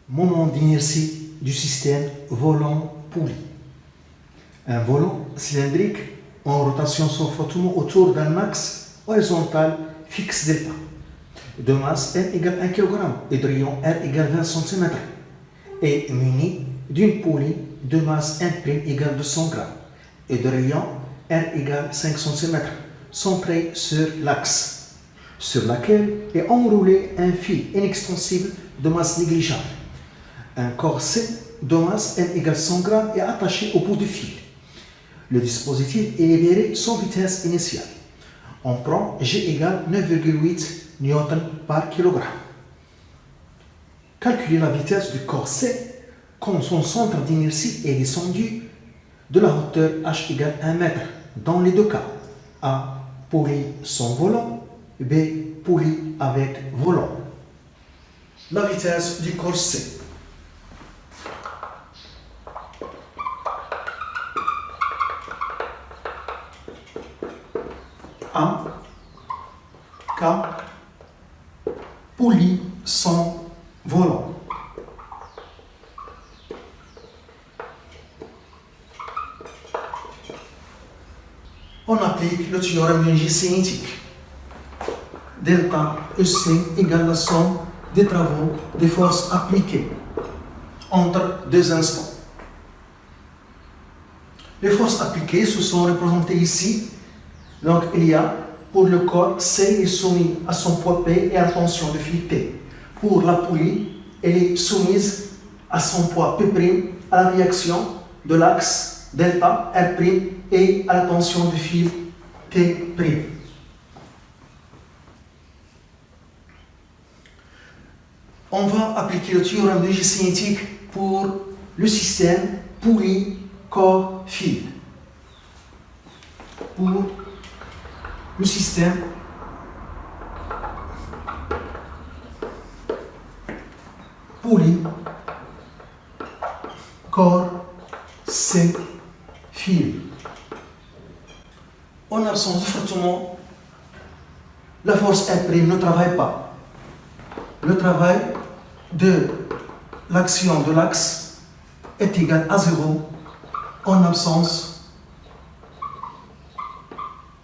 Moment d'inertie du système volant-poulie. Un volant cylindrique en rotation sans frottement autour d'un axe horizontal fixe delta, de masse M égale 1 kg et de rayon R égale 20 cm, est muni d'une poulie de masse M' égale 200 g et de rayon R égale 5 cm, centrée sur l'axe, sur laquelle est enroulé un fil inextensible de masse négligeable. Un corset de masse M égale 100 g est attaché au bout du fil. Le dispositif est libéré sans vitesse initiale. On prend G égale 9,8 N par kg. Calculez la vitesse du corset quand son centre d'inertie est descendu de la hauteur H égale 1 mètre dans les deux cas. A, poulie sans volant, B, poulie avec volant. La vitesse du corset. A, K, poulie sans volant. On applique le théorème d'énergie cinétique. Delta EC égale la somme des travaux des forces appliquées entre deux instants. Les forces appliquées se sont représentées ici. Donc, il y a, pour le corps, C est soumis à son poids P et à la tension de fil P. Pour la poulie, elle est soumise à son poids P', à la réaction de l'axe delta R' et à la tension de fil P'. On va appliquer le théorème d'énergie cinétique pour le système poulie-corps-fil. Pour le système poulie, corps, C, fil. En absence de frottement, la force R' ne travaille pas. Le travail de l'action de l'axe est égal à 0 en absence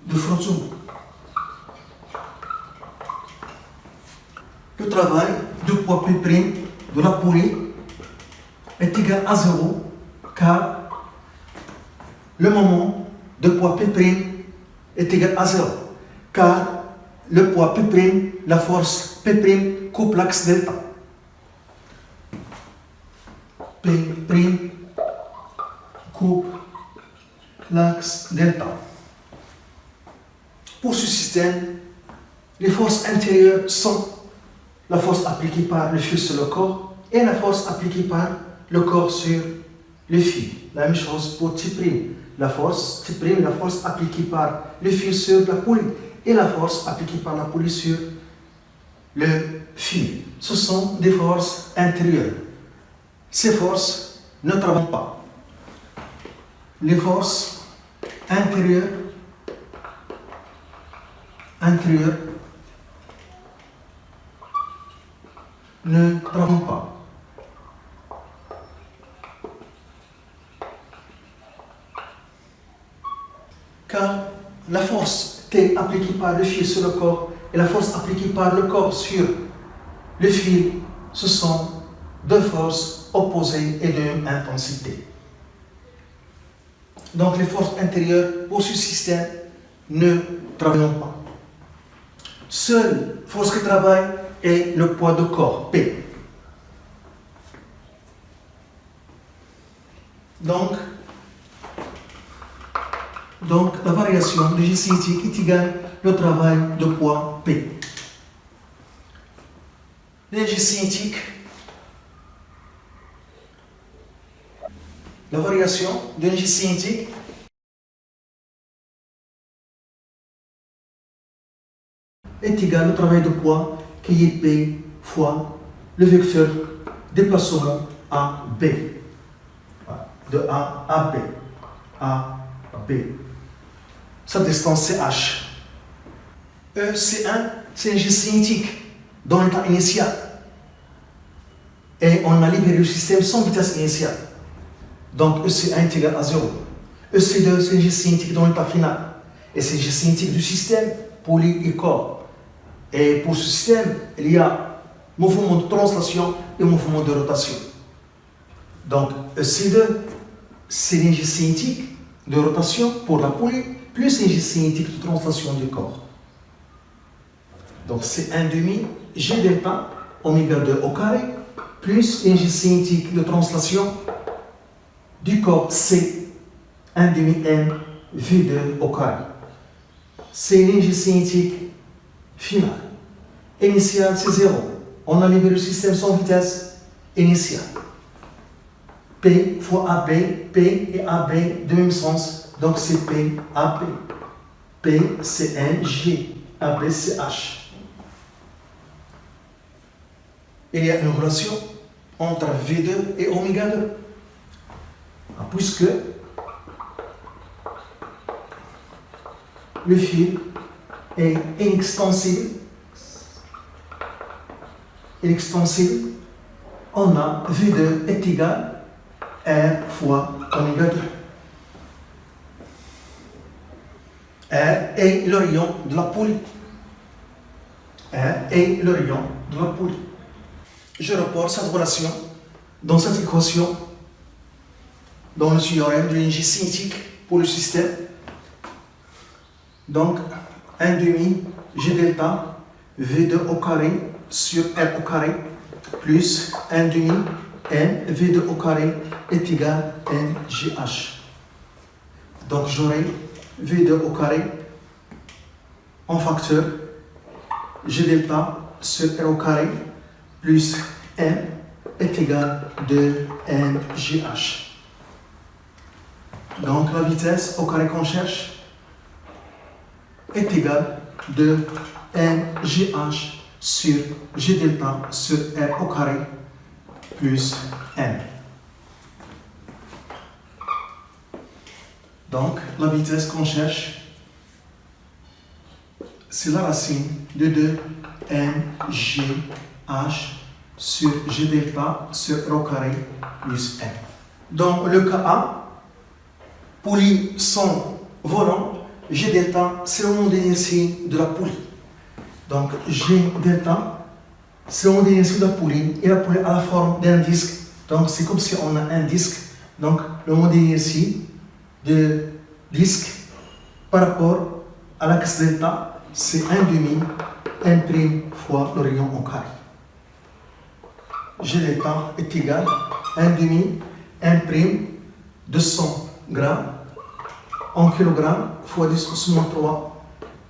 de frottement. Le travail du poids P' de la poulie est égal à 0 car le moment de poids P' est égal à 0 car le poids P', la force P' coupe l'axe delta. P' coupe l'axe delta. Pour ce système, les forces intérieures sont la force appliquée par le fil sur le corps et la force appliquée par le corps sur le fil. La même chose pour T'. La force T', la force appliquée par le fil sur la poulie et la force appliquée par la poulie sur le fil. Ce sont des forces intérieures. Ces forces ne travaillent pas. Les forces intérieures ne travaillent pas. Car la force T appliquée par le fil sur le corps et la force appliquée par le corps sur le fil, ce sont deux forces opposées et de même intensité. Donc les forces intérieures pour ce système ne travaillent pas. Seule force qui travaille est le poids de corps, P. Donc la variation de G cinétique est égale au travail de poids P. L'énergie cinétique, la variation de l'énergie cinétique est égale au travail de poids qui est P fois le vecteur déplacement AB. De A à B. A, B. Sa distance c'est H. E, c'est 1, c'est l'énergie cinétique dans l'état initial. Et on a libéré le système sans vitesse initiale. Donc EC1 est égal à 0. EC2, c'est l'énergie cinétique dans l'état final. Et c'est l'énergie cinétique du système, poli et corps. Et pour ce système, il y a mouvement de translation et mouvement de rotation. Donc EC2, c'est l'énergie cinétique de rotation pour la poulie, plus l'énergie cinétique de translation du corps. Donc c'est 1 demi G delta oméga 2 au carré, plus l'énergie cinétique de translation du corps, c'est 1 demi N V2 au carré. C'est l'énergie cinétique finale. Initiale, c'est 0. On a libéré le système sans vitesse initiale. P fois AB, P et AB de même sens, donc c'est P, AB. P, c'est N, G, AB, c'est H. Il y a une relation entre V2 et oméga 2. Puisque le fil est inextensible, on a V2 est égal à 1 fois oméga 2. R est le rayon de la poulie. R est le rayon de la poulie. Je reporte cette relation dans cette équation, dans le théorème de l'énergie cinétique pour le système. Donc, 1 demi G delta V2 au carré sur R au carré plus 1 demi N V2 au carré est égal à NGH. Donc, j'aurai V2 au carré en facteur G delta sur R au carré plus N est égal à 2 NGH. Donc la vitesse au carré qu'on cherche est égale à 2 NGH sur G delta sur R au carré plus N. Donc la vitesse qu'on cherche, c'est la racine de 2 NGH sur G delta sur R au carré plus N. Dans le cas A, poulie sans volant, G delta, c'est le moment d'inertie de la poulie. Donc G delta, c'est le moment d'inertie de la poulie, et la poulie a la forme d'un disque. Donc c'est comme si on a un disque. Donc le moment d'inertie de disque par rapport à l'axe delta, c'est 1 demi N' fois le rayon au carré. G delta est égal à 1 demi N' 200 grammes en kilogrammes fois 10 au moins 3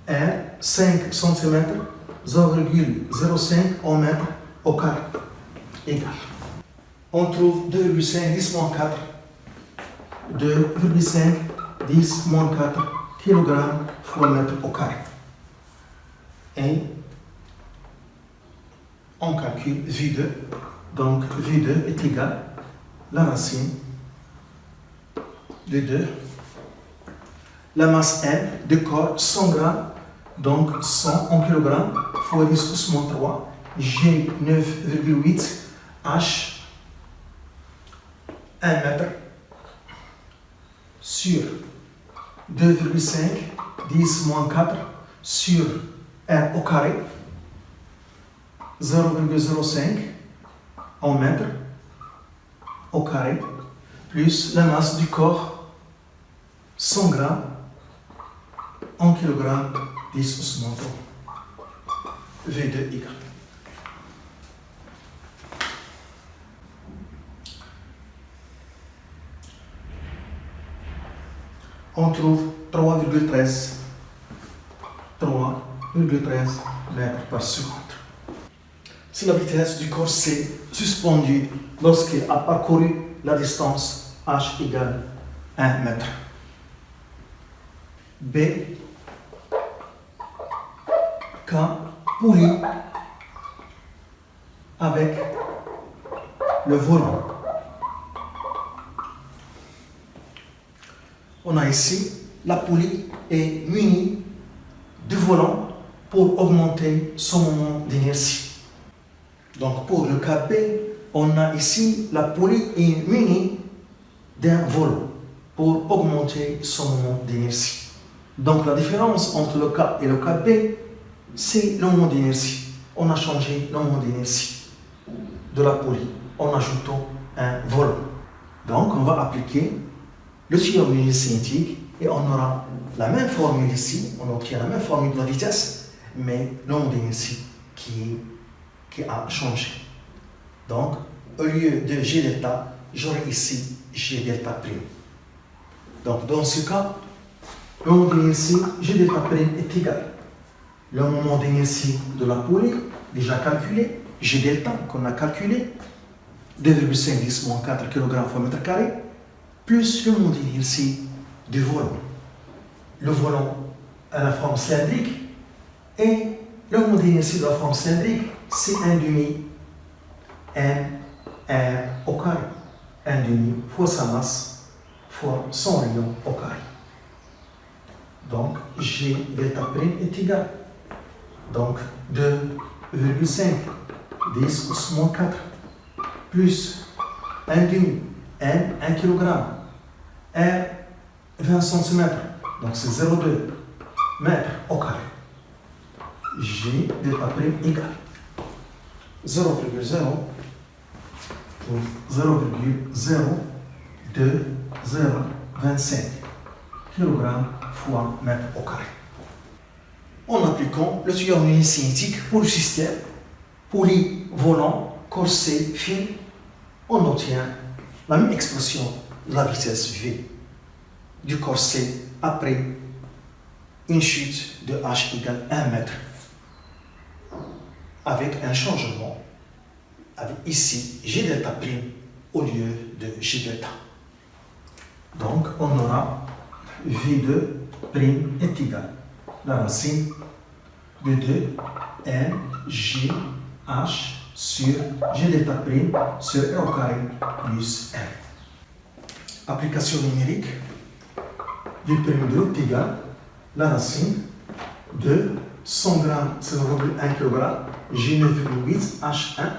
est 5 cm 0,05 en mètre au carré égal. On trouve 2,5 10 moins 4 2,5 10 moins 4 kg fois mètre au carré. Et on calcule V2. Donc V2 est égal à la racine de 2. La masse N de corps 100 grammes, donc 100 en kilogrammes fois 10 moins 3, G 9,8, H 1 mètre sur 2,5, 10 moins 4 sur R au carré, 0,05 en mètre au carré, plus la masse du corps 100 grammes en kilogrammes 10 moins 3. V2 Y. On trouve 3,13 mètres par seconde. C'est la vitesse du corps C suspendue lorsqu'il a parcouru la distance h égale 1 mètre. B. K. Poulie avec le volant. On a ici, la poulie est munie de volant pour augmenter son moment d'inertie. Donc pour le cas B, on a ici la poulie est munie d'un volant pour augmenter son moment d'inertie. Donc la différence entre le cas et le cas B, c'est le moment d'inertie. On a changé le moment d'inertie de la poulie en ajoutant un volant. Donc on va appliquer le théorème d'unité cinétique et on aura la même formule ici, on obtient la même formule de la vitesse, mais le moment d'inertie qui a changé. Donc, au lieu de G delta, j'aurai ici G delta prime. Donc, dans ce cas, le moment d'inertie G delta prime est égal. Le moment d'inertie de la poulie, déjà calculé, G delta qu'on a calculé, 2,5 moins 4 kg par mètre carré, plus le moment d'inertie du volant. Le volant a la forme cylindrique et le moment d'inertie de la forme cylindrique, c'est 1 demi m r au carré. 1 demi fois sa masse fois son rayon au carré. Donc, G delta prime est égal. Donc, 2,5 10 moins 4 plus 1 demi m 1 kg r 20 cm. Donc, c'est 0,2 mètres au carré. G delta prime égale 0,0 pour 0,0225 kg fois mètre au carré. En appliquant le théorème d'unité cinétique pour le système polyvolant corsé fin, on obtient la même expression de la vitesse V du corset après une chute de h égale 1 mètre avec un changement avec ici G delta prime au lieu de G delta. Donc on aura V2 prime est égal la racine de 2 N G H sur G delta prime sur R au carré plus R. Application numérique, V prime 2 est égal la racine de 100 g, c'est 0,1 kg, G 9,8 H1,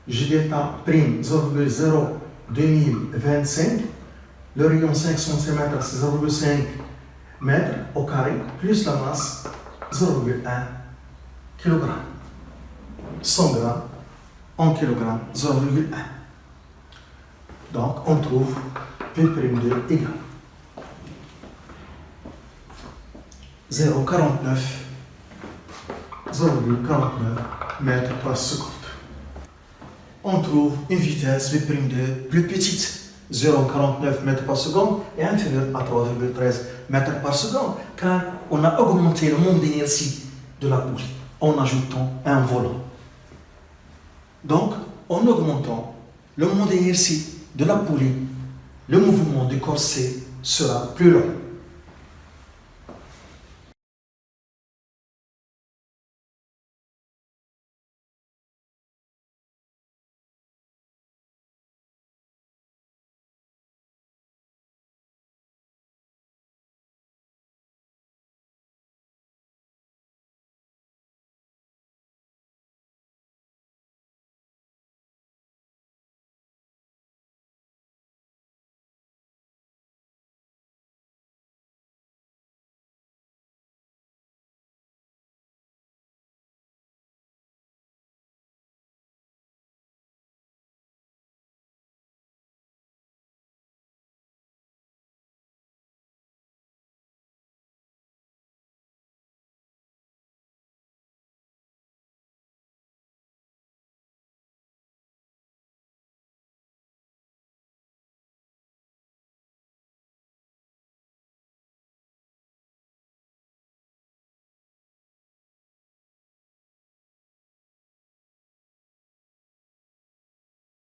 G delta prime 0,02025, le rayon 5 cm c'est 0,5 mètres au carré, plus la masse 0,1 kg. 100 g en kg 0,1. Donc on trouve V'2 égale 0,49 mètres par seconde. On trouve une vitesse V'2 plus petite, 0,49 mètres par seconde, et inférieure à 3,13 mètres par seconde, car on a augmenté le moment d'inertie de la poulie en ajoutant un volant. Donc, en augmentant le moment d'inertie de la poulie, le mouvement du corset sera plus lent.